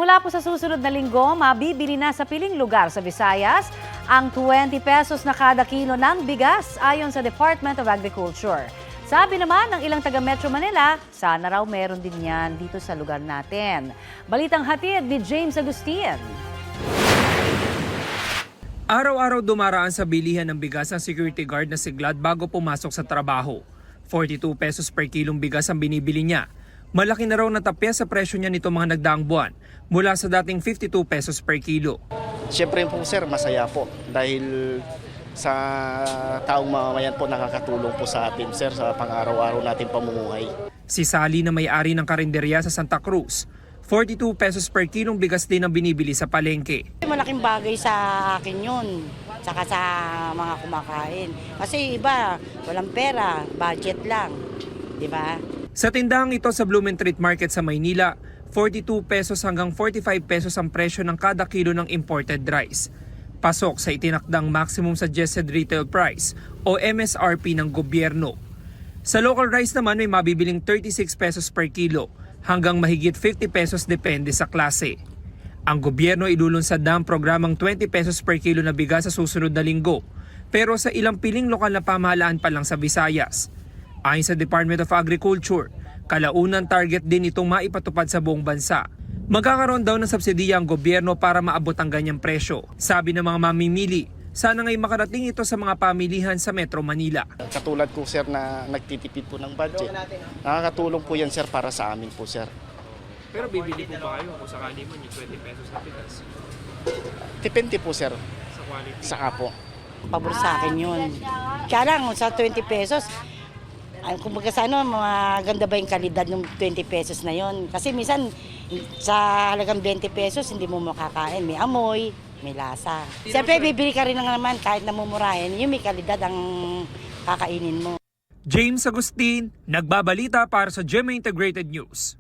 Mula po sa susunod na linggo, mabibili na sa piling lugar sa Visayas ang 20 pesos na kada kilo ng bigas ayon sa Department of Agriculture. Sabi naman ng ilang taga Metro Manila, sana raw meron din yan dito sa lugar natin. Balitang hatid ni James Agustin. Araw-araw dumaraan sa bilihan ng bigas ang security guard na si Glad bago pumasok sa trabaho. 42 pesos per kilong bigas ang binibili niya. Malaki na raw natapya sa presyo niya nito mga nagdaang buwan mula sa dating 52 pesos per kilo. Siyempre po sir, masaya po dahil sa taong mamamayan po nakakatulong po sa atin sir sa pang-araw-araw natin pamumuhay. Si Sally na may-ari ng karinderya sa Santa Cruz, 42 pesos per kilong bigas din ang binibili sa palengke. Malaking bagay sa akin yun, saka sa mga kumakain. Kasi iba, walang pera, budget lang, di ba? Sa tindahang ito sa Blumentritt Market sa Maynila, 42 pesos hanggang 45 pesos ang presyo ng kada kilo ng imported rice. Pasok sa itinakdang maximum suggested retail price o MSRP ng gobyerno. Sa local rice naman may mabibiling 36 pesos per kilo hanggang mahigit 50 pesos depende sa klase. Ang gobyerno ilulunsad na ang programang 20 pesos per kilo na bigas sa susunod na linggo, pero sa ilang piling lokal na pamahalaan pa lang sa Visayas. Ayon sa Department of Agriculture, kalaunan target din itong maipatupad sa buong bansa. Magkakaroon daw ng subsidiya ang gobyerno para maabot ang ganyang presyo. Sabi ng mga mamimili, sana ngay makarating ito sa mga pamilihan sa Metro Manila. Katulad ko sir na nagtitipid po ng budget, nakakatulong po yan sir para sa amin po sir. Pero bibili po ba kayo kung sakali mo yung 20 pesos na bigas? Depende po sir, Sa quality? saka po. Pabor sa akin yun. Kaya lang, sa 20 pesos, ay, kumbaga sa ano, maganda ba yung kalidad ng 20 pesos na yon? Kasi minsan, sa halagang 20 pesos, hindi mo makakain. May amoy, may lasa. Siyempre, bibili ka rin naman kahit namumurahin, yung may kalidad ang kakainin mo. James Agustin, nagbabalita para sa GMA Integrated News.